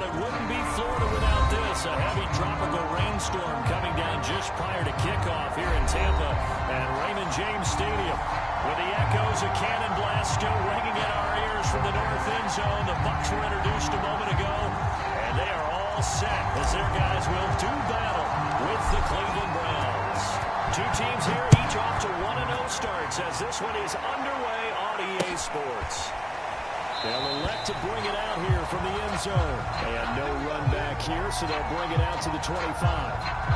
it wouldn't be Florida without this. A heavy tropical rainstorm coming down just prior to kickoff here in Tampa at Raymond James Stadium. With the echoes of cannon blast still ringing in our ears from the north end zone, the Bucks were introduced a moment ago, and they are all set as their guys will do battle with the Cleveland Browns. Two teams here, each off to 1-0 starts as this one is underway on EA Sports. They'll elect to bring it out here from the end zone. And no run back here, so they'll bring it out to the 25.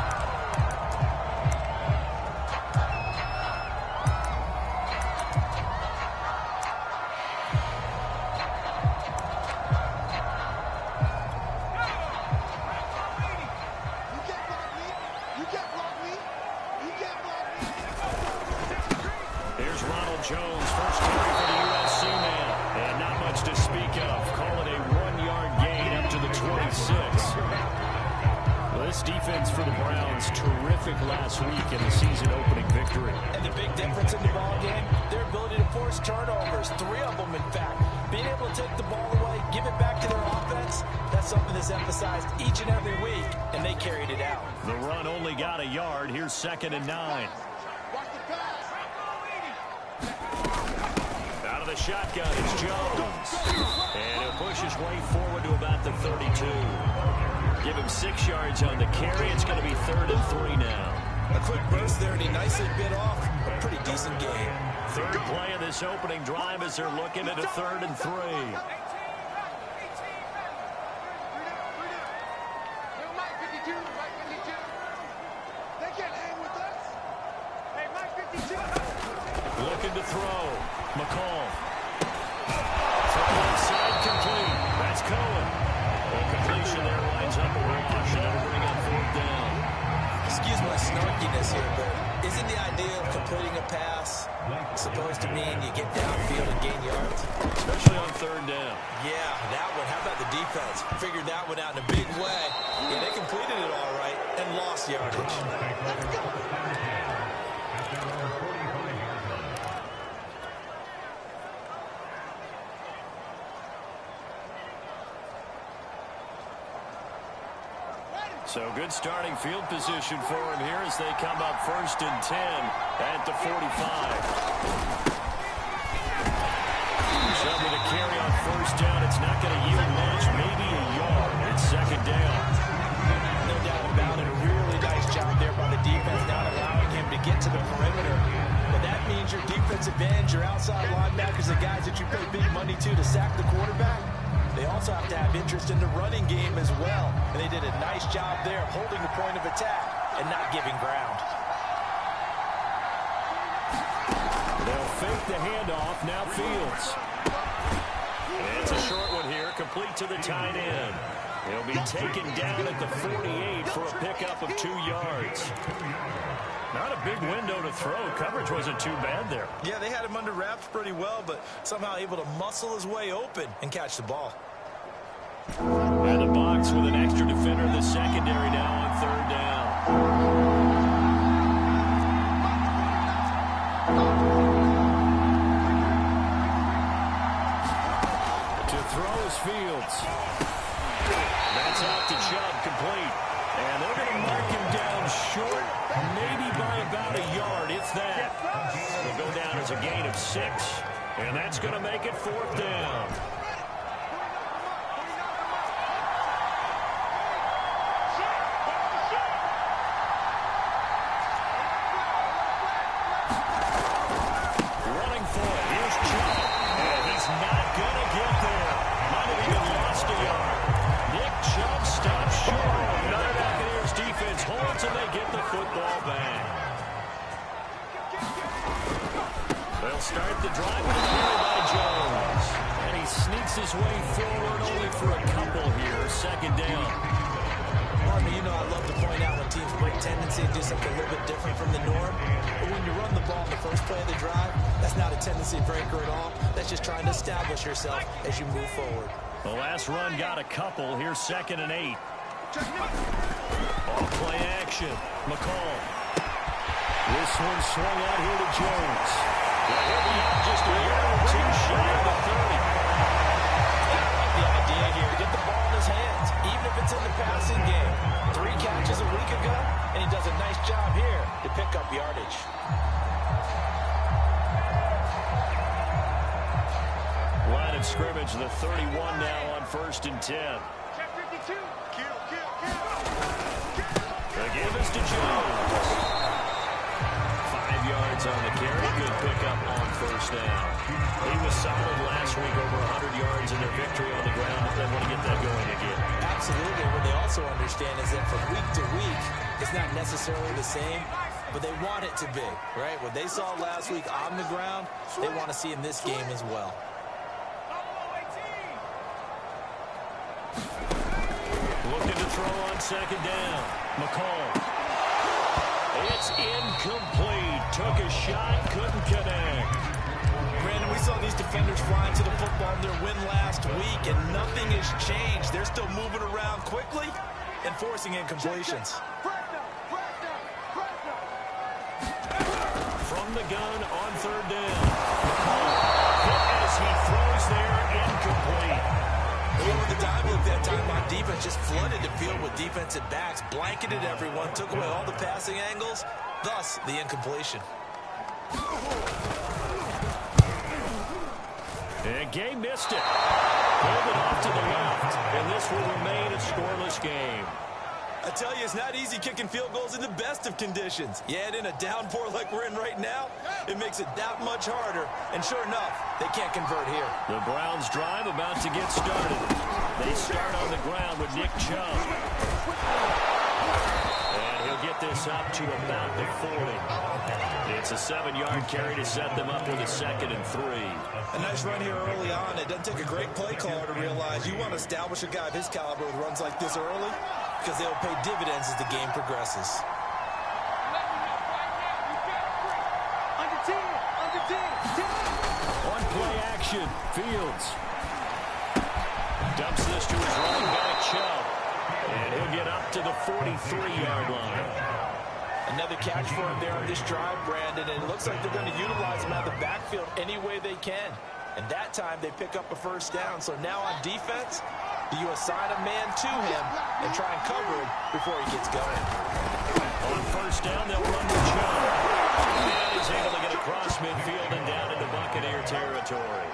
Jones, first carry for the USC man. And not much to speak of. Call it a 1-yard gain up to the 26. Well, this defense for the Browns, terrific last week in the season-opening victory. And the big difference in the ball game, their ability to force turnovers, 3 of them, in fact. Being able to take the ball away, give it back to their offense, that's something that's emphasized each and every week, and they carried it out. The run only got a yard. Here's 2nd and 9. Out of the shotgun, it's Jones. And he'll push his way forward to about the 32. Give him 6 yards on the carry. It's going to be 3rd and 3 now. A quick burst there, and he nicely bit off a pretty decent gain. Third play of this opening drive as they're looking at a 3rd and 3. Looking to throw. McCall. Throw inside, complete. That's Cohen. Well, completion there winds up a wash, and it'll bring up 4th down. Excuse my snarkiness here, but isn't the idea of completing a pass supposed to mean you get downfield and gain yards? Especially on 3rd down. Yeah, that one. How about the defense? Figured that one out in a big way. Yeah, they completed it all right and lost yardage. Let's go. So good starting field position for him here as they come up 1st and 10 at the 45. Trouble to carry on 1st down. It's not going to yield much, maybe a yard. It's 2nd down. No doubt about it. A really nice job there by the defense, not allowing him to get to the perimeter. But that means your defensive ends, your outside linebackers, the guys that you pay big money to sack the quarterback. They also have to have interest in the running game as well. And they did a nice job there of holding the point of attack and not giving ground. They'll fake the handoff. Now Fields. And it's a short one here, complete to the tight end. He'll be taken down at the 48 for a pickup of 2 yards. Not a big window to throw. Coverage wasn't too bad there. Yeah, they had him under wraps pretty well, but somehow able to muscle his way open and catch the ball. And the Bucks with an extra defender in the secondary now on 3rd down. To throw is Fields. That's out to Chubb, complete. And they're going to mark him down short, maybe by about a yard, if that. It'll go down as a gain of 6, and that's going to make it 4th down. Running for it. Here's Chubb, and he's not going to get there. Might have even lost a yard. Nick Chubb stops short. Another Buccaneers defense holds and they get the football back. They'll start the drive with a carry by Jones. And he sneaks his way forward only for a couple here. 2nd down. Martin, you know I love to point out when teams break tendency and do something a little bit different from the norm. But when you run the ball in the first play of the drive, that's not a tendency breaker at all. That's just trying to establish yourself as you move forward. The last run got a couple. Here's 2nd and 8. Off play action. McCall. This one swung out here to Jones. He'll be out just a yard or 2 shy of the 30. I like the idea here. Get the ball in his hands. now on 1st and 10. The give is to Jones. 5 yards on the carry. Good pickup on 1st down. He was solid last week, over 100 yards in their victory on the ground. If they want to get that going again. Absolutely. What they also understand is that from week to week, it's not necessarily the same, but they want it to be, right? What they saw last week on the ground, they want to see in this game as well. Looking to throw on 2nd down. McCall. It's incomplete. Took a shot, couldn't connect. Brandon, we saw these defenders flying to the football in their win last week, and nothing has changed. They're still moving around quickly and forcing incompletions. From the gun on 3rd down. Hit as he throws there, incomplete. Over the dime look that time on defense, just flooded the field with defensive backs, blanketed everyone, took away all the passing angles, thus the incompletion. And Gay missed it. Pulled it off to the left, and this will remain a scoreless game. I tell you, it's not easy kicking field goals in the best of conditions. Yet in a downpour like we're in right now, it makes it that much harder. And sure enough, they can't convert here. The Browns drive about to get started. They start on the ground with Nick Chubb. And he'll get this up to about the 40. It's a 7-yard carry to set them up with a 2nd and 3. A nice run here early on. It doesn't take a great play caller to realize you want to establish a guy of his caliber with runs like this early, because they'll pay dividends as the game progresses. On play action, Fields dumps this to his running back, Chubb. And he'll get up to the 43-yard line. Another catch for him there on this drive, Brandon, and it looks like they're going to utilize him out of the backfield any way they can. And that time they pick up a 1st down. So now on defense, do you assign a man to him and try and cover him before he gets going? On 1st down, they'll run with Chubb. And he's able to get across midfield and down into Buccaneer territory.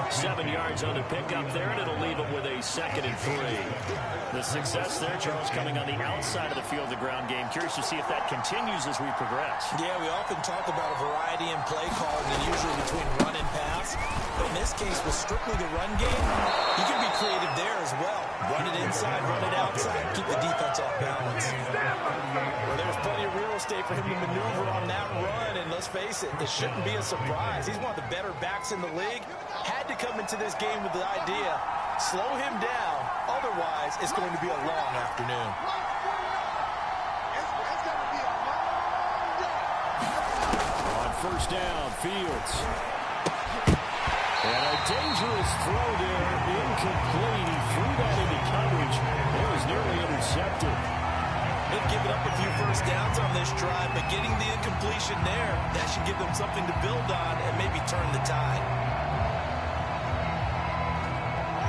7 yards on the pickup there, and it'll leave it with a 2nd and 3. The success there, Charles, coming on the outside of the field, the ground game. Curious to see if that continues as we progress. Yeah, we often talk about a variety in play calling, and usually between run and pass. But in this case, with strictly the run game, you can be creative there as well. Run it inside, run it outside, keep the defense off balance. Well, there's plenty of real estate for him to maneuver on that run, and let's face it, it shouldn't be a surprise. He's one of the better backs in the league. Had to come into this game with the idea, slow him down, otherwise it's going to be a long afternoon. On 1st down, Fields. And a dangerous throw there, incomplete. He threw that into coverage. It was nearly intercepted. They've given up a few 1st downs on this drive, but getting the incompletion there, that should give them something to build on and maybe turn the tide.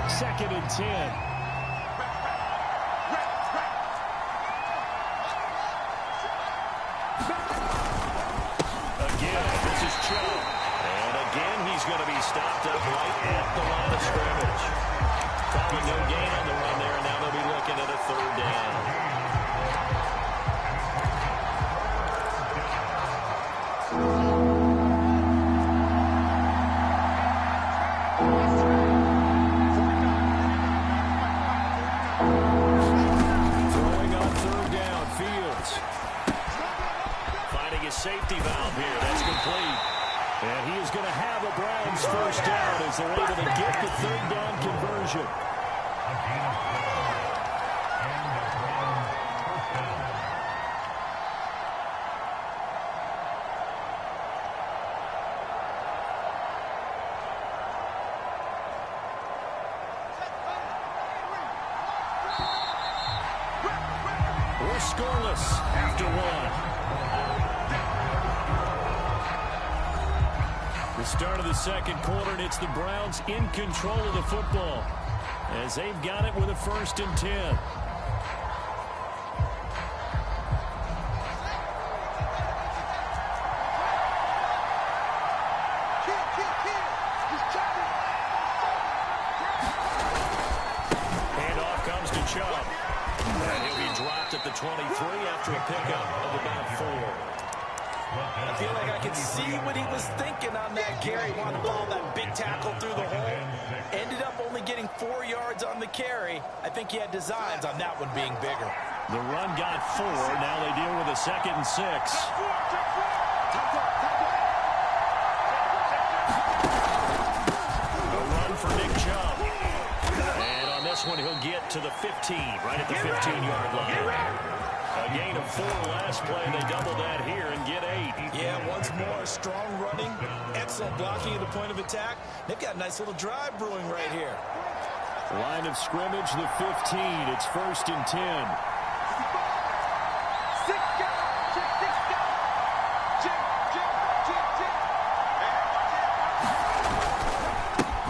2nd and 10. Again, this is Chubb. And again, he's going to be stopped up right at the line of scrimmage. Probably no gain on the run there, and now they'll be looking at a 3rd down. Safety valve here. That's complete. And he is going to have a Browns 1st down as they're able to get the 3rd down conversion. We're scoreless after 1. The start of the 2nd quarter, and it's the Browns in control of the football as they've got it with a 1st and 10. dropped at the 23 after a pickup of about 4. I feel like I could see what he was thinking on that carry. Wanted to follow that big tackle through the hole. Ended up only getting 4 yards on the carry. I think he had designs on that one being bigger. The run got 4. Now they deal with a 2nd and 6. The run for Nick Chubb. And on this one, he'll get to the 15, right at the 15-yard line. A gain of 4 last play. They double that here and get 8. Yeah, once more, strong running, excellent blocking at the point of attack. They've got a nice little drive brewing right here. Line of scrimmage, the 15. It's 1st and 10.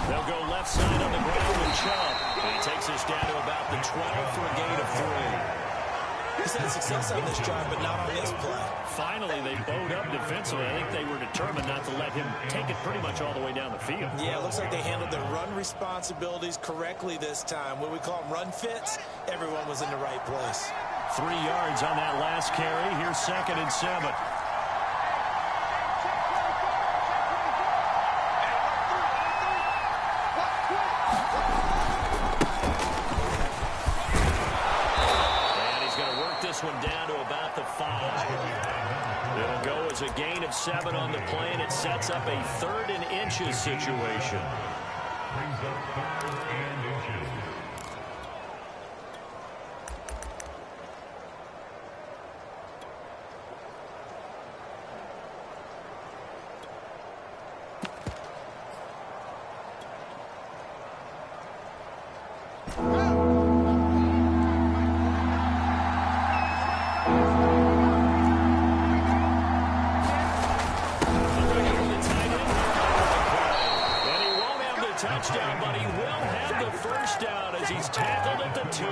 They'll go left side on the ground with Chubb. And he takes us down to about the 12 for a gain of 3. He's had success on this drive, but not on this play. Finally, they bowed up defensively. I think they were determined not to let him take it pretty much all the way down the field. Yeah, it looks like they handled their run responsibilities correctly this time. What we call them run fits, everyone was in the right place. 3 yards on that last carry. Here's 2nd and 7. One down to about the 5. It'll go as a gain of 7 on the play, and it sets up a 3rd and inches situation. Touchdown, but he will have the 1st down as he's tackled at the 2.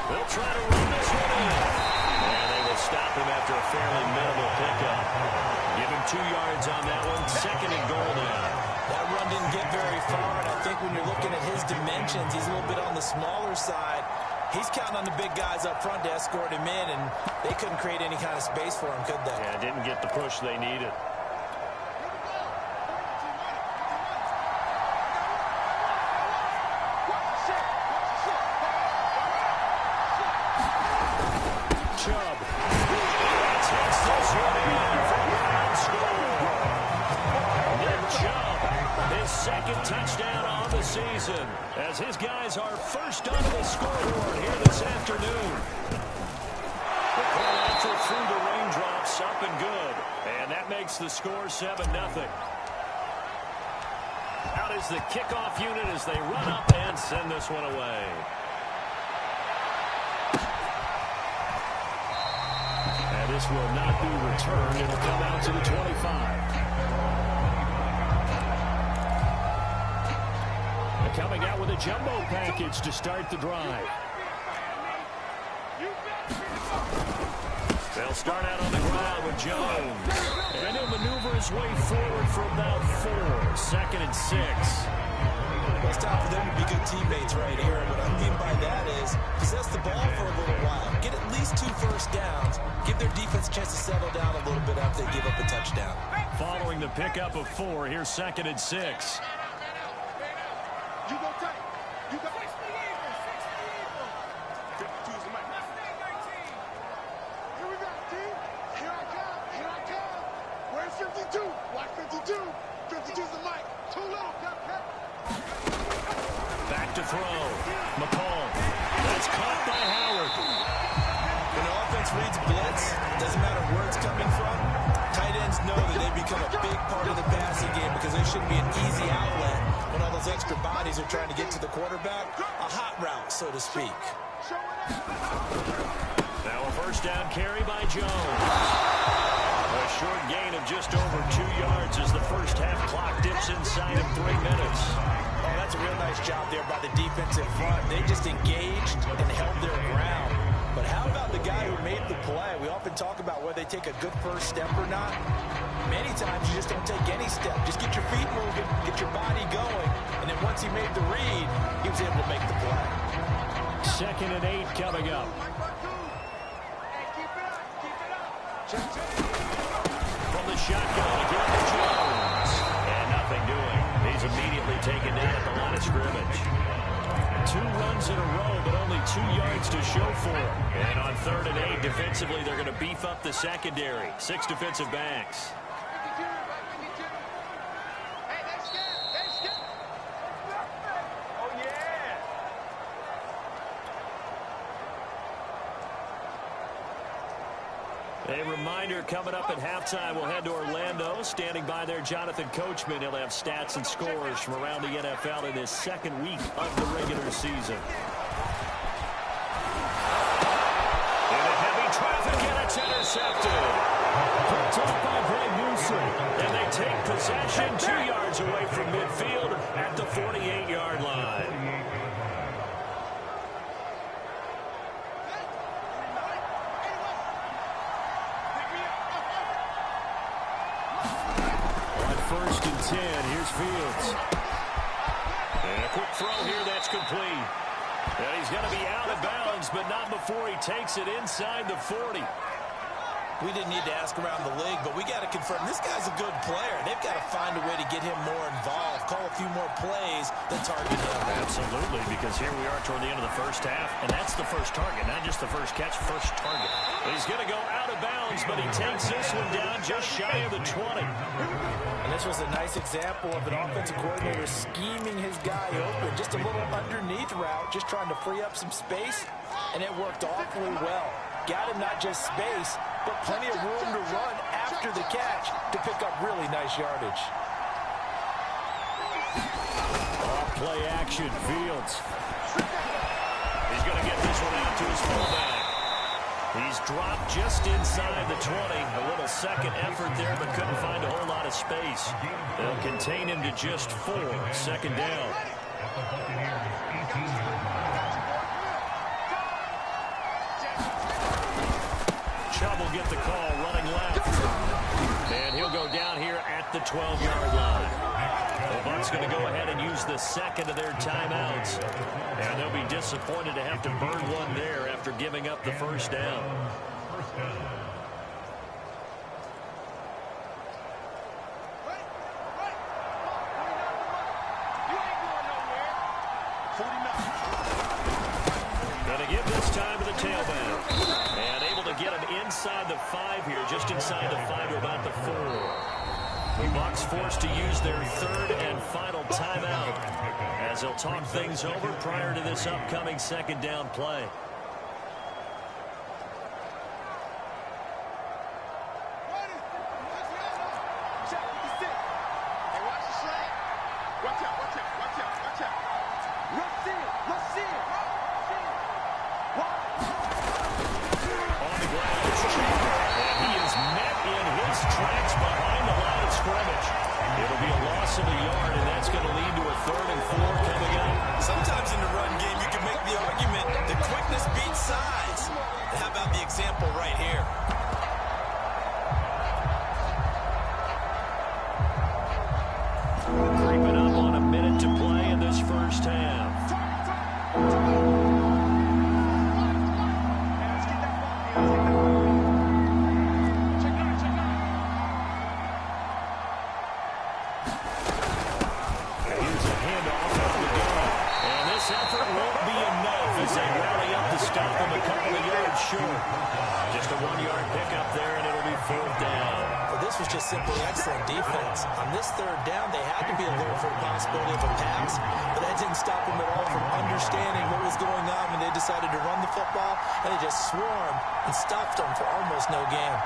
They'll try to run this one in. And they will stop him after a fairly minimal pickup. Give him 2 yards on that one. 2nd and goal now. That run didn't get very far, and I think when you're looking at his dimensions, he's a little bit on the smaller side. He's counting on the big guys up front to escort him in, and they couldn't create any kind of space for him, could they? Yeah, didn't get the push they needed. Chubb. Takes this one in for a ground score. Nick Chubb, his 2nd touchdown on the season, as his guys are first onto the scoreboard here this afternoon. The ball after through the raindrops, up and good. And that makes the score 7-0. Out is the kickoff unit as they run up and send this one away. And this will not be returned. It'll come out to the 25. Coming out with a jumbo package to start the drive. They'll start out on the ground with Jones. And he'll maneuver his way forward for about 4. 2nd and 6. Well, it's time for them to be good teammates right here. And what I mean by that is possess the ball for a little while. Get at least 2 first downs. Give their defense a chance to settle down a little bit after they give up a touchdown. Following the pickup of 4, here's 2nd and 6. You go tight. You go 60 evil. 52's the mic. Here we go, team. Here I come. Here I come. Where's 52? Watch 52. 52's the mic. Too low. Cut. Back to throw. McCall. That's caught by Howard. When the offense reads blitz, it doesn't matter where it's coming from. Tight ends know that they become a big part of the passing game because there shouldn't be an easy outlet when all those extra bodies are trying to get to the quarterback. A hot route, so to speak. Now a 1st down carry by Jones. A short gain of just over 2 yards as the first half clock dips inside of 3 minutes. Oh, that's a real nice job there by the defensive front. They just engaged and held their ground. But how about the guy who made make the play. We often talk about whether they take a good first step or not. Many times you just don't take any step. Just get your feet moving, get your body going, and then once he made the read, he was able to make the play. 2nd and 8 coming up. From the shotgun again to Jones. And nothing doing. He's immediately taken down at the line of scrimmage. 2 runs in a row, but only 2 yards to show for him. And on 3rd and 8, defensively, they're going to beef up the secondary. 6 defensive backs. A reminder, coming up at halftime, we'll head to Orlando. Standing by there, Jonathan Coachman. He'll have stats and scores from around the NFL in his 2nd week of the regular season. Into heavy traffic, and it's intercepted. Picked up by Greg Newsom. And they take possession 2 yards away from midfield at the 48-yard line. First and 10, here's Fields. And a quick throw here, that's complete. And he's going to be out of bounds, but not before he takes it inside the 40. We didn't need to ask around the league, but we got to confirm this guy's a good player. They've got to find a way to get him more involved, call a few more plays that target him. Absolutely, because here we are toward the end of the first half, and that's the first target, not just the first catch, first target. He's going to go out of bounds, but he takes this one down just shy of the 20. And this was a nice example of an offensive coordinator scheming his guy open, just a little underneath route, just trying to free up some space, and it worked awfully well. Got him not just space, but plenty of room to run after the catch to pick up really nice yardage. Off play action, Fields. He's going to get this one out to his fullback. He's dropped just inside the 20. A little second effort there, but couldn't find a whole lot of space. They'll contain him to just 4. 2nd down. Chubb will get the call running left. And he'll go down here at the 12-yard line. The Bucks going to go ahead and use the 2nd of their timeouts. And they'll be disappointed to have to burn one there after giving up the first down. Going to give this time to the tailback. And able to get him inside the 5 here, just inside the 5 to about the 4. The Bucks forced to use their 3rd and final timeout as they'll talk things over prior to this upcoming 2nd down play. Sometimes in the run game, you can make the argument that quickness beats size. How about the example right here? Creeping up on a minute to play in this first half. Just a 1-yard pickup there, and it'll be 4th down. Well, this was just simply excellent defense. On this 3rd down, they had to be alert for the possibility of a pass, but that didn't stop them at all from understanding what was going on when they decided to run the football, and they just swarmed and stopped them for almost no gain.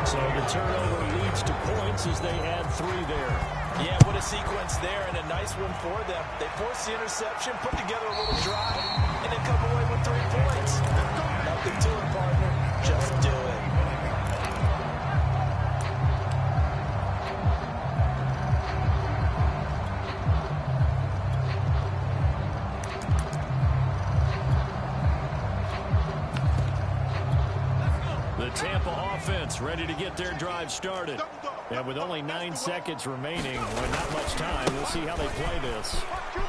So the turnover leads to points as they add 3 there. Yeah, what a sequence there, and a nice one for them. They forced the interception, put together a little drive, and then come away with 3 points. Nothing to it, partner. Just do it. The Tampa offense ready to get their drive started. And with only 9 seconds remaining, with not much time, we'll see how they play this. Oh,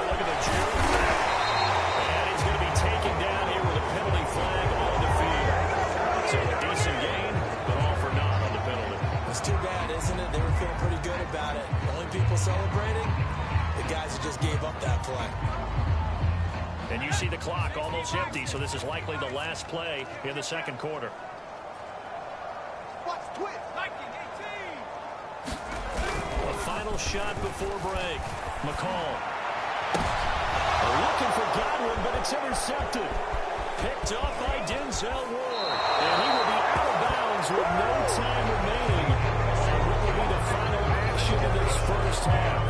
look at the juke. And he's going to be taken down here with a penalty flag on the field. So a decent gain, but all for naught on the penalty. It's too bad, isn't it? They were feeling pretty good about it. The only people celebrating, the guys who just gave up that play. And you see the clock almost empty, so this is likely the last play in the second quarter. A final shot before break. McCall. Looking for Godwin, but it's intercepted. Picked up by Denzel Ward. And he will be out of bounds with no time remaining. And what will be the final action in this first half?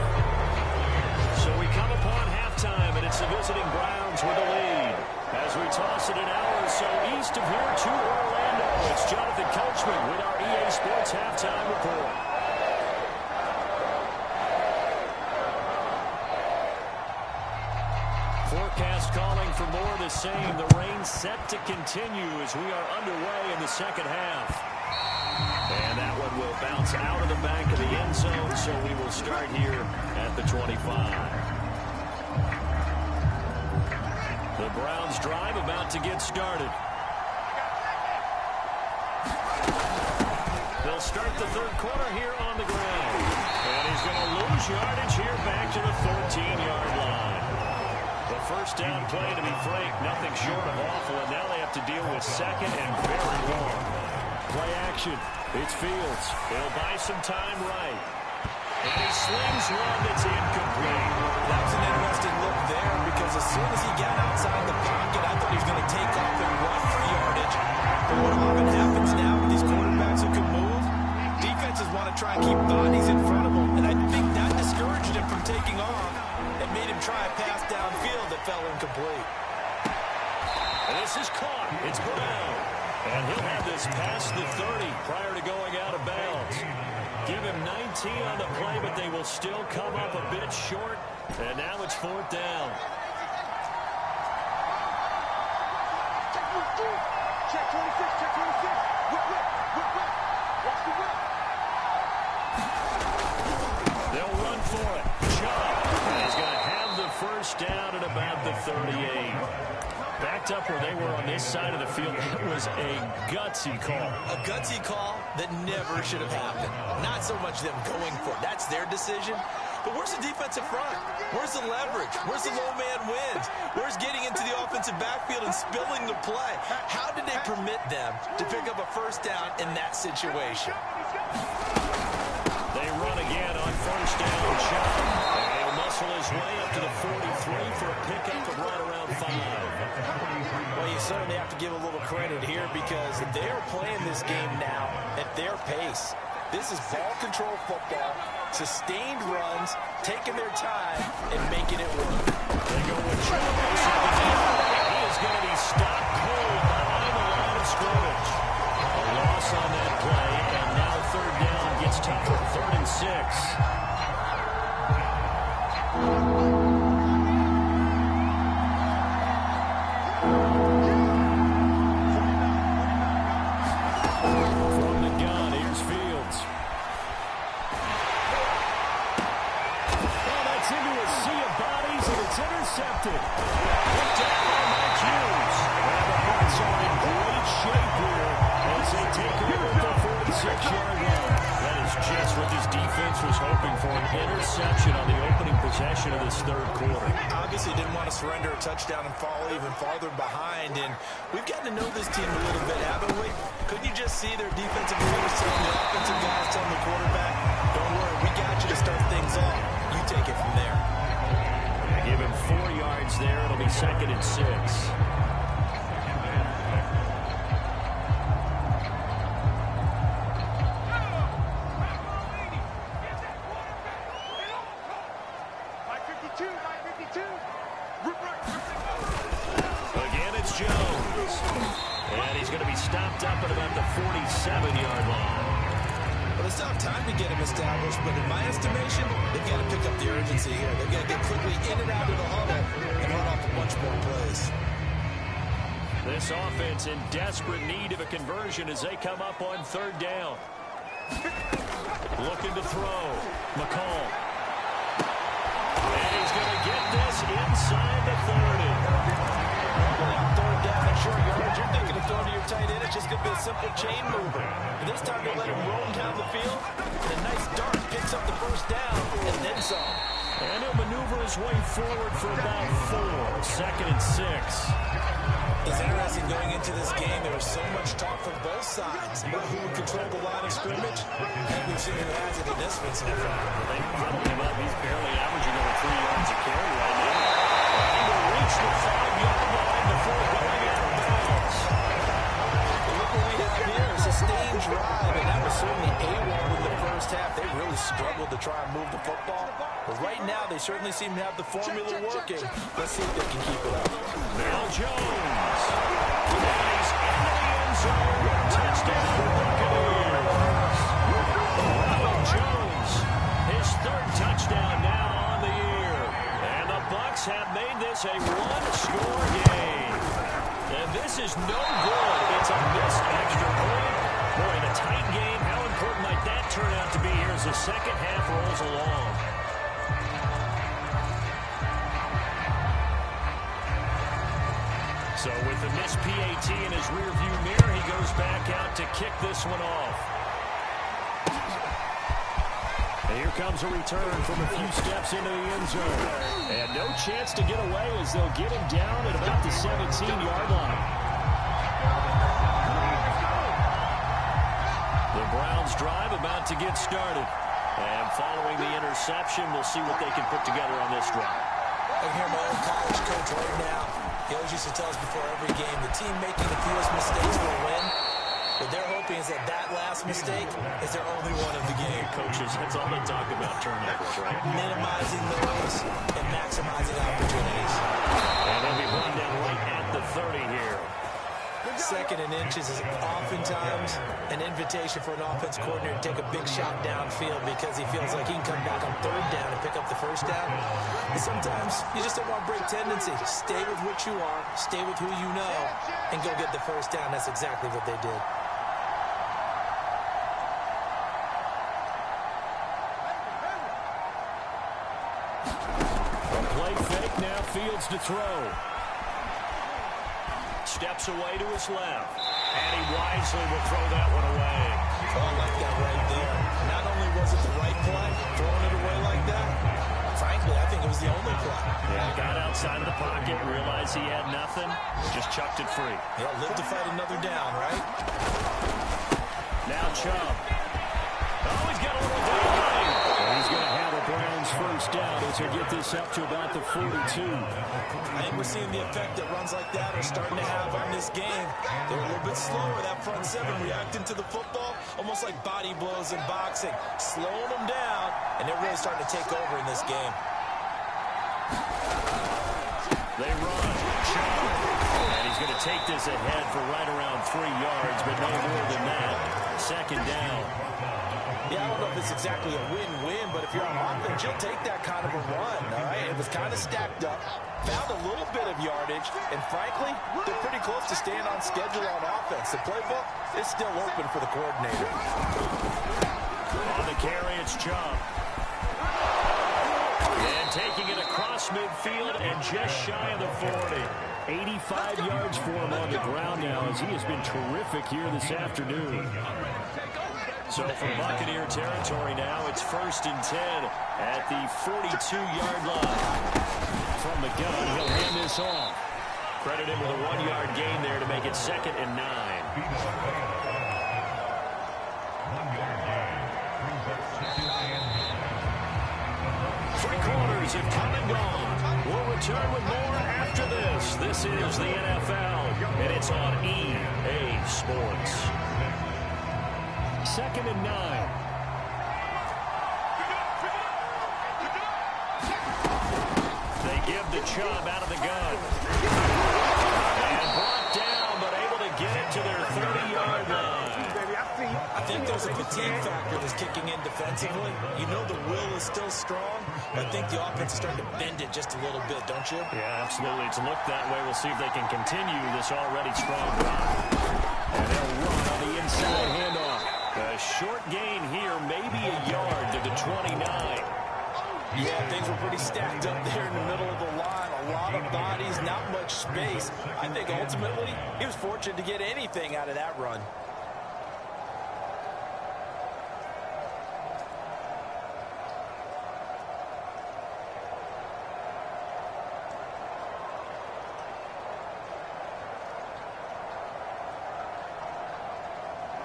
So we come upon halftime, and it's the visiting Browns with a lead. As we toss it an hour or so east of here to Orlando, it's Jonathan Coachman with our EA Sports Halftime Report. Forecast calling for more of the same. The rain set to continue as we are underway in the second half. And that one will bounce out of the back of the end zone, so we will start here at the 25. The Browns drive about to get started. They'll start the third quarter here on the ground. And he's going to lose yardage here back to the 14-yard line. The first down play, to be frank, nothing short of awful, and now they have to deal with second and very long. Play action. It's Fields. He'll buy some time right. And he slings one that's incomplete. That was an interesting look there because as soon as he got outside the pocket, I thought he was going to take off and run for yardage. But what often happens now with these quarterbacks who can move, defenses want to try and keep bodies in front of them. And I think that discouraged him from taking off and made him try a pass downfield that fell incomplete. And this is caught. It's Brown. And he'll have this past the 30 prior to going out of bounds. Give him 19 on the play, but they will still come up a bit short. And now it's 4th down. Check 26, check 26. Whip. Watch the whip. They'll run for it. Chubb. And he's going to have the first down at about the 38. Backed up where they were on this side of the field. It was a gutsy call. A gutsy call that never should have happened. Not so much them going for it. That's their decision. But where's the defensive front? Where's the leverage? Where's the low man wins? Where's getting into the offensive backfield and spilling the play? How did they permit them to pick up a first down in that situation? They run again on first down. Chubb. And he'll muscle his way up to the 43 for a pickup of right around 5. Well, you certainly have to give a little credit here because they're playing this game now at their pace. This is ball control football, sustained runs, taking their time, and making it work. They go with Chubb. He is going to be stopped cold behind the line of scrimmage. A loss on that play, and now 3rd down gets tougher. 3rd and 6. Intercepted. Picked up by Mike Hughes. And the Bucks are in great shape here as they take over at the 46-yard line. That is just what this defense was hoping for, an interception on the opening possession of this third quarter. Obviously didn't want to surrender a touchdown and fall even farther behind. And we've gotten to know this team a little bit, haven't we? Couldn't you just see their defensive players telling the offensive guys, telling the quarterback, don't worry, we got you to start things off. You take it from there. Give him 4 yards there. It'll be 2nd and 6. Again, it's Jones. And he's going to be stopped up at about the 47-yard line. Well, they still have time to get him established, but in my estimation, they've got to pick up the urgency here. They've got to get quickly in and out of the huddle and run off a bunch more plays. This offense in desperate need of a conversion as they come up on third down. Looking to throw. McCall. And he's going to get this inside the 30. On third down and short yardage, you're thinking of throwing to your tight end. It's just going to be a simple chain mover. But this time they let him roam down the field. And a nice dart picks up the first down and then some. And he'll maneuver his way forward for about 4. Second and 6. It's interesting going into this game. There was so much talk from both sides about who would control the line of scrimmage. And we've seen who has it in this one so far. They probably him up. He's barely averaging over 3 yards a carry right now. Trying to reach the 5-yard line before going out of bounds. Look what we have here. Sustained drive, and that was certainly AWOL in the first half. They really struggled to try and move the football. But right now, they certainly seem to have the formula working. Let's see if they can keep it up. Now Jones. And he's into the end zone. Touchdown, Buccaneers. Ronald Jones, his 3rd touchdown now on the year. And the Bucks have made this a 1-score game. And this is no good. It's a missed extra point. Boy, in a tight game, how important might that turn out to be here as the second half rolls along? So with the missed PAT in his rearview mirror, he goes back out to kick this one off. And here comes a return from a few steps into the end zone. And no chance to get away as they'll get him down at about the 17-yard line. The Browns drive about to get started. And following the interception, we'll see what they can put together on this drive. I can hear my old college coach right now. He always used to tell us before every game, the team making the fewest mistakes will win. What they're hoping is that that last mistake is their only one of the game. Coaches, that's all they talk about, turnovers, right? Minimizing those and maximizing opportunities. And they'll be run down right at the 30 here. Second and inches is oftentimes an invitation for an offense coordinator to take a big shot downfield because he feels like he can come back on third down and pick up the first down. But sometimes you just don't want to break tendency. Stay with what you are, stay with who you know, and go get the first down. That's exactly what they did. Play fake, now Fields to throw. Steps away to his left. And he wisely will throw that one away. Oh, I like that right there. Not only was it the right play, throwing it away like that, frankly, I think it was the only play. Yeah, got outside of the pocket, realized he had nothing, just chucked it free. Yeah, live to fight another down, right? Now Chubb. Oh, he's got a little delay. And he's going to have a Browns first down as they get this up to about the 42. I think we're seeing the effect that runs like that are starting to have on this game. They're a little bit slower, that front seven, reacting to the football, almost like body blows in boxing, slowing them down, and they're really starting to take over in this game. They run. Chubb. And he's going to take this ahead for right around 3 yards, but no more than that. Second down. Yeah, I don't know if it's exactly a win-win, but if you're on offense, you'll take that kind of a run, all right? It was kind of stacked up, found a little bit of yardage, and frankly, they're pretty close to staying on schedule on offense. The playbook is still open for the coordinator. On the carry, it's Chubb. And taking it across midfield and just shy of the 40. 85 yards for him on the ground now as he has been terrific here this afternoon. So from Buccaneer territory now, it's 1st and 10 at the 42-yard line. From the gun, he'll hand this off. Credit him with a 1-yard gain there to make it 2nd and 9. Three quarters have come and gone. We'll return with more after this. This is the NFL, and it's on EA Sports. 2nd and 9. Chubb out of the gun. And brought down, but able to get it to their 30-yard line. I think there's a fatigue factor that's kicking in defensively. You know the will is still strong, but I think the offense is starting to bend it just a little bit, don't you? Yeah, absolutely. It's looked that way. We'll see if they can continue this already strong drive. And they'll run on the inside handoff. A short gain here, maybe a yard to the 29. Yeah, things were pretty stacked up there in the middle of the line. A lot of bodies, not much space. I think ultimately he was fortunate to get anything out of that run.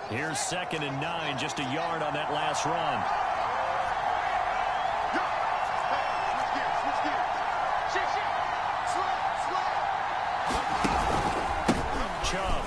Here's 2nd and 9, just a yard on that last run. Chubb.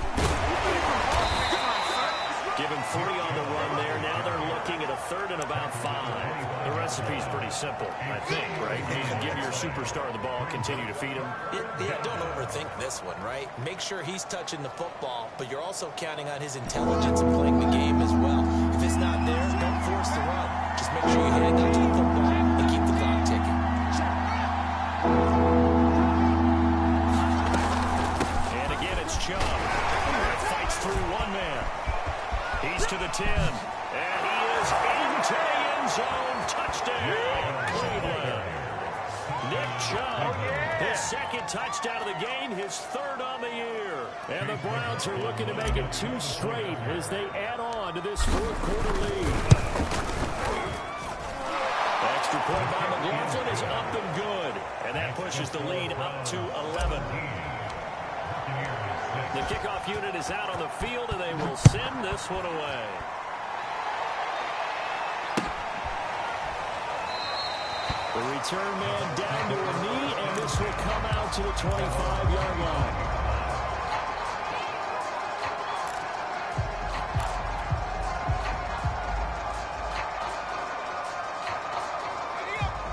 Give him 3 on the run there. Now they're looking at a 3rd and about 5. The recipe's pretty simple, I think, right? You give your superstar the ball, continue to feed him. Yeah, don't overthink this one, right? Make sure he's touching the football, but you're also counting on his intelligence and playing the game as well. If it's not there, don't force the run. Just make sure you hand out to the football and keep the clock ticking. And again, it's Chubb. Fights through one man. He's to the 10. And he is into the end zone. Touchdown, Cleveland. Nick Chubb, his 2nd touchdown of the game, his 3rd on the year. And the Browns are looking to make it 2 straight as they add on to this 4th quarter lead. Extra point by McLaughlin is up and good. And that pushes the lead up to 11. The kickoff unit is out on the field, and they will send this one away. The return man down to a knee, and this will come out to the 25-yard line.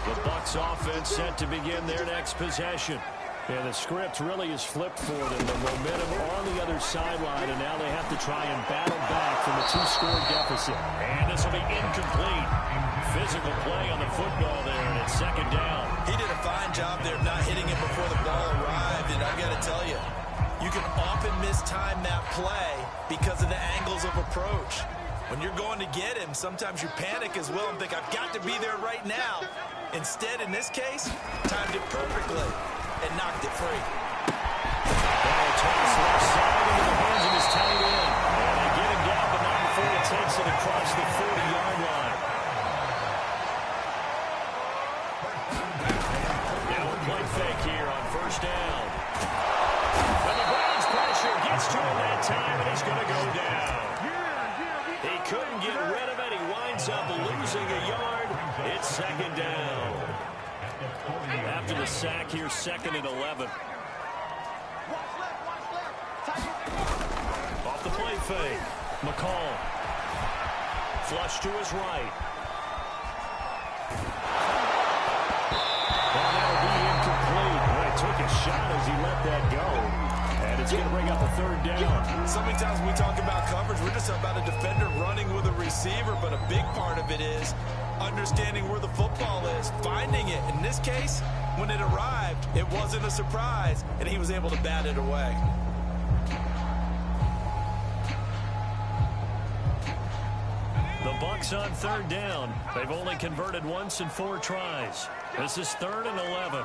The Bucks offense set to begin their next possession. And the script really is flipped for them. The momentum on the other sideline, and now they have to try and battle back from a 2-score deficit. And this will be incomplete. Physical play on the football there, and it's 2nd down. He did a fine job there of not hitting it before the ball arrived, and I've got to tell you, you can often mistime that play because of the angles of approach. When you're going to get him, sometimes you panic as well and think, I've got to be there right now. Instead, in this case, timed it perfectly and knocked it free. Toss left side into the hands of his tight end. And they get him down, but not before he takes it across the 40-yard line. Now a play fake here on 1st down. When the Browns pressure gets to him that time, and he's going to go down. He couldn't get rid of it. He winds up losing a yard. It's 2nd down. After the sack here, 2nd and 11. Off the play fake. McCall. Flush to his right. And that'll be incomplete. Boy, took a shot as he let that go. And it's going to bring up a 3rd down. So many times when we talk about coverage, we're just about a defender running with a receiver, but a big part of it is understanding where the football is, finding it. In this case, when it arrived, it wasn't a surprise, and he was able to bat it away. The Bucks on 3rd down. They've only converted once in 4 tries. This is 3rd and 11.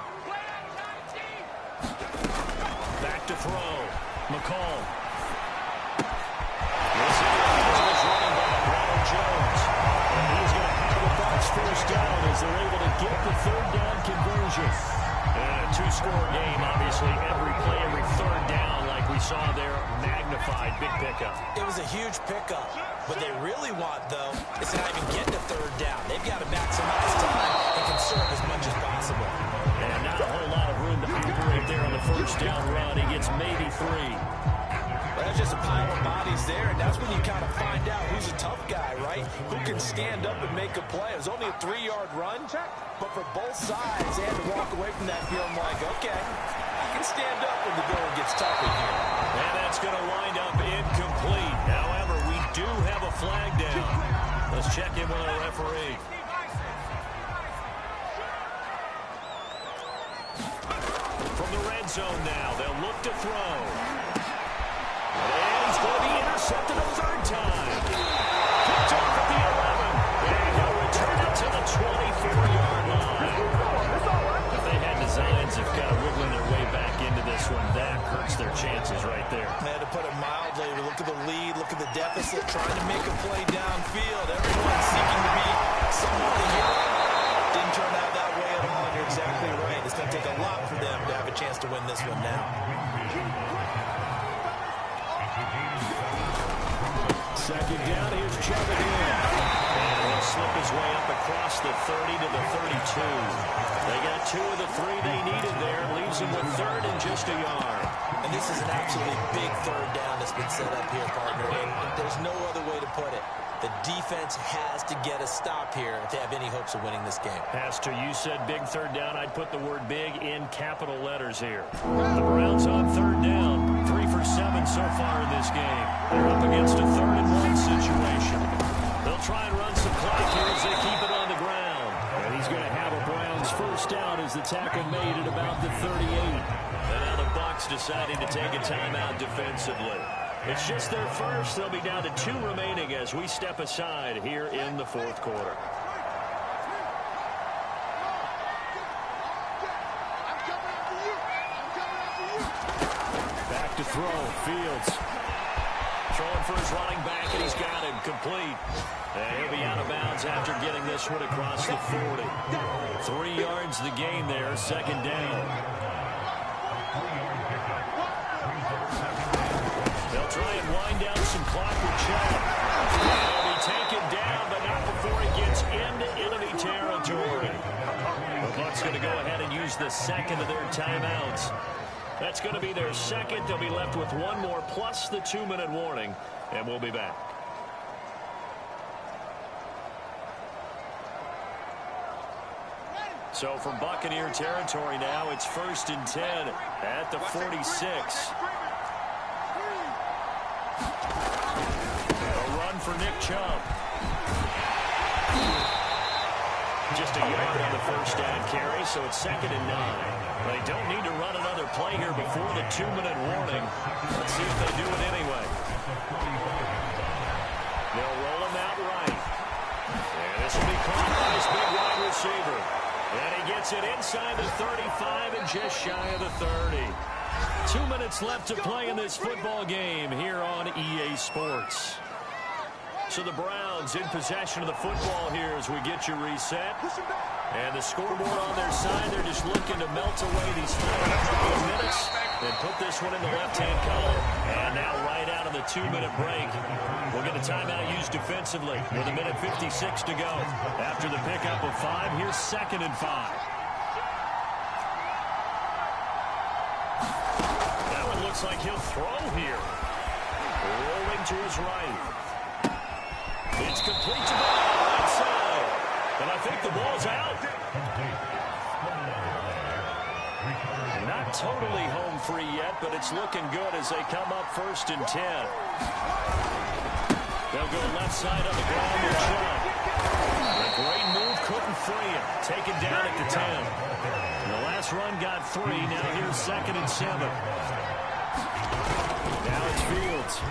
Back to throw. McCall. This is running back, Ronald Jones. And he's going to have the Bucks 1st down as they're able to get the 3rd down conversion. And a 2-score game, obviously. Every play, every 3rd down, like we saw there, magnified. Big pickup. It was a huge pickup. What they really want, though, is to not even get to 3rd down. They've got to maximize time and conserve as much as possible. And not a whole lot of room to operate there on the 1st down run. He gets maybe 3. Well, there's just a pile of bodies there, and that's when you kind of find out who's a tough guy, right? Who can stand up and make a play. It was only a 3-yard run, but for both sides, they had to walk away from that feeling like, okay, stuffing here. And that's going to wind up incomplete. However, we do have a flag down. Let's check in with our referee. From the red zone now, they'll look to throw. And he's going to be intercepted a third time. Picked off at the 11. And he'll return it to the 24-yard line. If they had designs of kind of wiggling their way back into this one, that hurts their chances right there. They had to put it mildly. Look at the lead, look at the deficit, trying to make a play downfield. Everyone seeking to be somewhat the hero. Didn't turn out that way at all, and you're exactly right. It's going to take a lot for them to have a chance to win this one now. Second down, here's Chubb again. And he'll slip his way up across the 30 to the 32. They got 2 of the 3 they needed there. Leaves them with third and just a yard. And this is an absolutely big third down that's been set up here, partner. And there's no other way to put it. The defense has to get a stop here if they have any hopes of winning this game. Pastor, you said big third down. I'd put the word big in capital letters here. The Browns on third down. 3 for 7 so far in this game. They're up against a 3rd-and-1 situation. They'll try and run some clock here as they keep it on the ground. And he's going to have a Browns first down as the tackle made at about the 38. And now the Bucks deciding to take a timeout defensively. It's just their first. They'll be down to 2 remaining as we step aside here in the 4th quarter. Back to throw. Fields throwing for his running back, and he's got him complete. And he'll be out of bounds after getting this one across the 40. 3 yards the gain there, 2nd down. They'll try and wind down some clock with Chubb. He'll be taken down, but not before he gets into enemy territory. The Bucks going to go ahead and use the 2nd of their timeouts. That's going to be their 2nd. They'll be left with 1 more plus the 2-minute warning, and we'll be back. So from Buccaneer territory now, it's 1st and 10 at the 46. For Nick Chubb. Just a yard on the first down carry, so it's 2nd and 9. They don't need to run another play here before the 2-minute warning. Let's see if they do it anyway. They'll roll him out right. And this will be caught by his big wide receiver. And he gets it inside the 35 and just shy of the 30. 2 minutes left to play in this football game here on EA Sports. So the Browns in possession of the football here as we get you reset. And the scoreboard on their side, they're just looking to melt away these final minutes and put this one in the left-hand column. And now right out of the 2-minute break, we'll get a timeout used defensively with 1:56 to go. After the pickup of 5, here's 2nd and 5. That one looks like he'll throw here. Rolling to his right. It's complete to the right side. And I think the ball's out. Not totally home free yet, but it's looking good as they come up 1st and 10. They'll go left side on the ground with Chubb. A great move, couldn't free him. Taken down at the 10. And the last run got 3. Now here's 2nd and 7. Now it's Fields.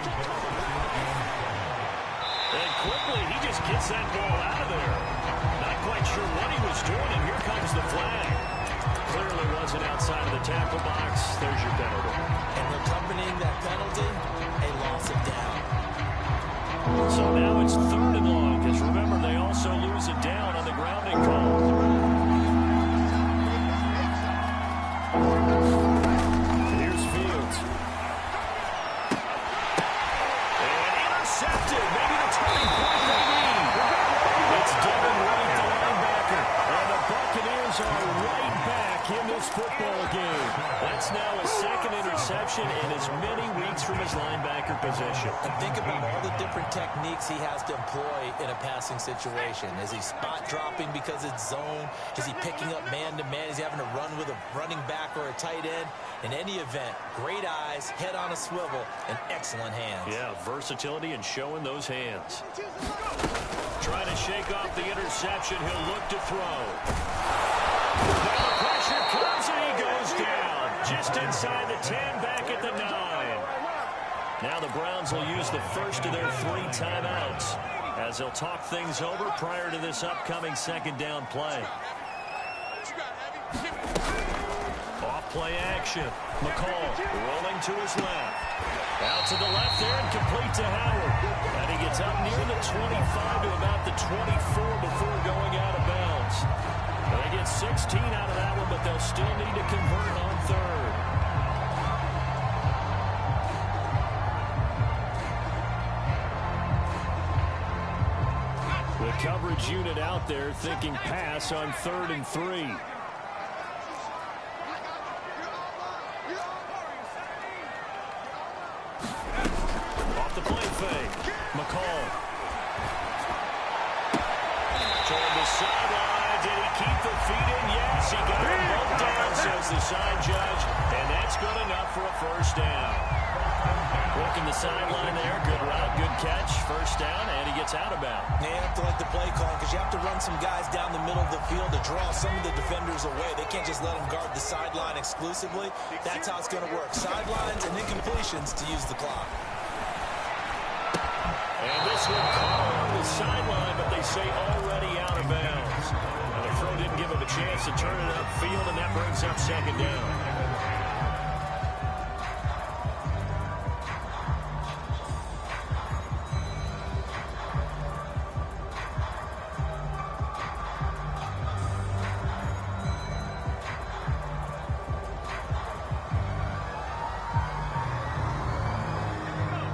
And quickly, he just gets that ball out of there. Not quite sure what he was doing, and here comes the flag. Clearly wasn't outside of the tackle box. There's your penalty. And accompanying that penalty, a loss of down. So now it's 3rd and long, because remember, they also lose a down on the grounding call. Here's Fields. And intercepted. Maybe the turning point they need. It's Devin Wright, the linebacker. And the Buccaneers are right back in this close football game. That's now a second interception in as many weeks from his linebacker position. And think about all the different techniques he has to employ in a passing situation. Is he spot dropping because it's zone? Is he picking up man-to-man? Is he having to run with a running back or a tight end? In any event, great eyes, head on a swivel, and excellent hands. Yeah, versatility and showing those hands. Trying to shake off the interception. He'll look to throw. Now the pressure comes and he goes down. Just inside the 10, back at the 9. Now the Browns will use the first of their 3 timeouts as they'll talk things over prior to this upcoming second down play. Off play action. McCall rolling to his left. Out to the left there and complete to Howard. And he gets up near the 25 to about the 24 before going out of bounds. They get 16 out of that one, but they'll still need to convert on third. The coverage unit out there thinking pass on 3rd and 3. Off the play fake. McCall. Toward the sideline. Did he keep the feet in? Yes, he got them both down, says the side judge. And that's good enough for a first down. Working the sideline there. Good route, good catch. First down, and he gets out of bounds. You have to like the play call because you have to run some guys down the middle of the field to draw some of the defenders away. They can't just let them guard the sideline exclusively. That's how it's going to work. Sidelines and incompletions to use the clock. And this one caught on the sideline, but they say already out of bounds. And the throw didn't give him a chance to turn it upfield, and that brings up second down.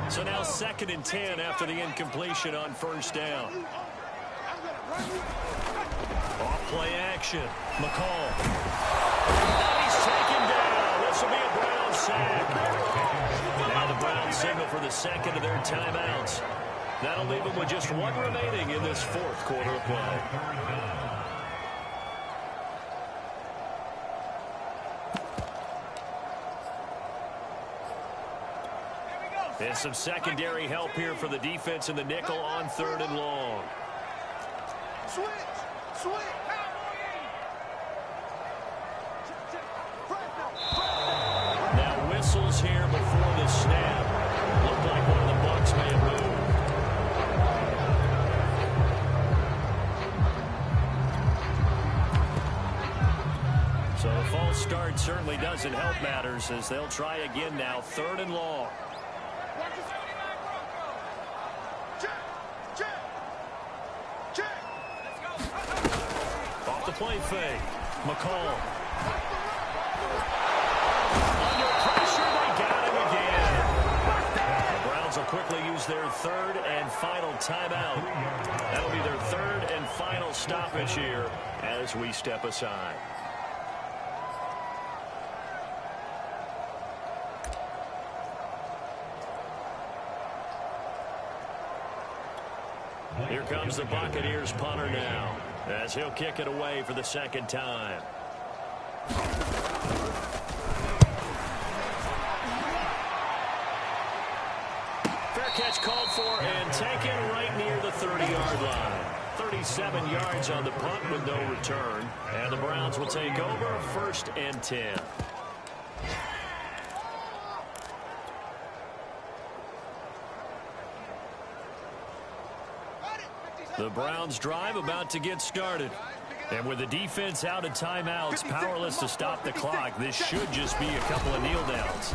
So now 2nd and 10 after the incompletion on first down. Off play action. McCall. And he's taken down. This will be a Browns sack. Now the Browns signal for the second of their timeouts. That'll leave them with just 1 remaining in this 4th quarter of play. And some secondary help here for the defense in the nickel on 3rd and long. Switch! Now whistles here before the snap. Looked like one of the Bucks may have moved. So a false start certainly doesn't help matters as they'll try again now. 3rd and long. Off the play fake. McCall. Under pressure, they got him again. The Browns will quickly use their 3rd and final timeout. That'll be their 3rd and final stoppage here as we step aside. Here comes the Buccaneers punter now as he'll kick it away for the 2nd time. Fair catch called for and taken right near the 30-yard line. 37 yards on the punt with no return. And the Browns will take over 1st and 10. The Browns drive about to get started. And with the defense out of timeouts, powerless to stop the clock, this should just be a couple of kneel downs.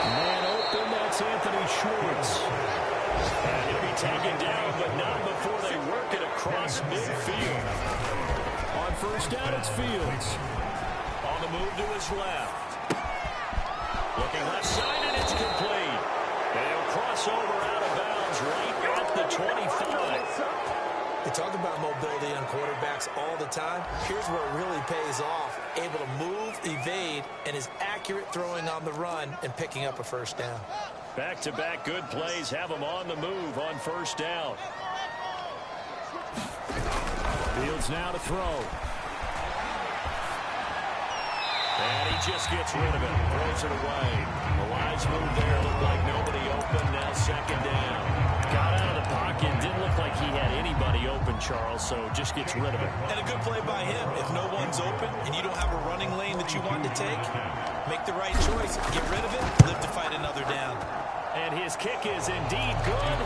Man open, that's Anthony Schwartz. And he'll be taken down, but not before they work it across midfield. On first down, it's Fields. On the move to his left. Looking left side, and it's complete. And he'll cross over out of bounds right at the 25. You talk about mobility on quarterbacks all the time. Here's where it really pays off. Able to move, evade, and is accurate throwing on the run and picking up a first down. Back-to-back good plays have them on the move on first down. Fields now to throw. And he just gets rid of it. Throws it away. The wise move there. Looked like nobody open. Now second down. Got out of the pocket. Didn't look like he had anybody open, Charles, so just gets rid of it. And a good play by him. If no one's open and you don't have a running lane that you want to take, make the right choice. Get rid of it. Live to fight another down. And his kick is indeed good.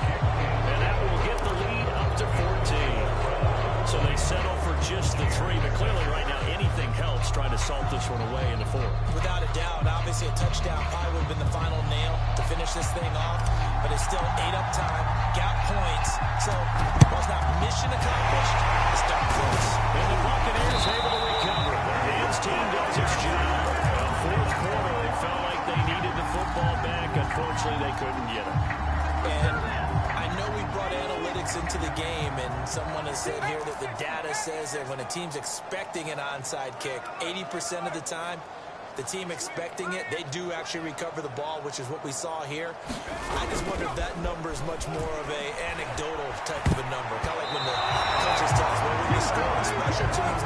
And that will get the lead up to 14. So they settle for just the 3. But clearly right now anything helps trying to salt this one away in the 4th. Without a doubt, obviously a touchdown probably would have been the final nail to finish this thing off. But it's still 8 up time, got points. So while it's not mission accomplished, it's done close. And the Buccaneers able to recover. The Rams team does its job. In the 4th quarter, they felt like they needed the football back. Unfortunately, they couldn't get it. And I know we brought analytics into the game, and someone has said here that the data says that when a team's expecting an onside kick, 80% of the time, the team expecting it, they do actually recover the ball, which is what we saw here. I just wonder if that number is much more of a anecdotal type of a number. Kind of like when the coaches tell us, well, when you score on special teams,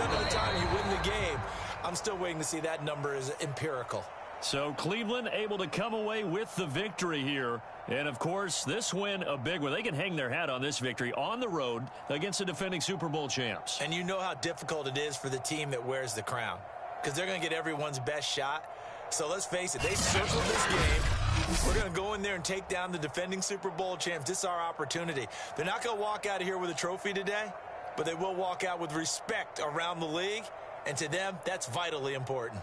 93% of the time you win the game. I'm still waiting to see that number is empirical. So Cleveland able to come away with the victory here. And, of course, this win a big one. They can hang their hat on this victory on the road against the defending Super Bowl champs. And you know how difficult it is for the team that wears the crown, because they're going to get everyone's best shot. So let's face it, they circled this game. We're going to go in there and take down the defending Super Bowl champs. This is our opportunity. They're not going to walk out of here with a trophy today, but they will walk out with respect around the league. And to them, that's vitally important.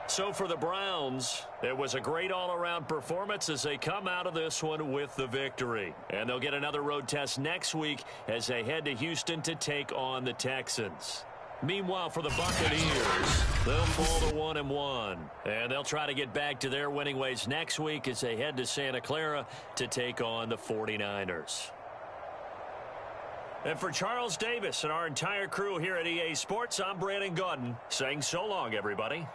So for the Browns, it was a great all-around performance as they come out of this one with the victory. And they'll get another road test next week as they head to Houston to take on the Texans. Meanwhile, for the Buccaneers, they'll fall to 1-1. And they'll try to get back to their winning ways next week as they head to Santa Clara to take on the 49ers. And for Charles Davis and our entire crew here at EA Sports, I'm Brandon Gaudin saying so long, everybody.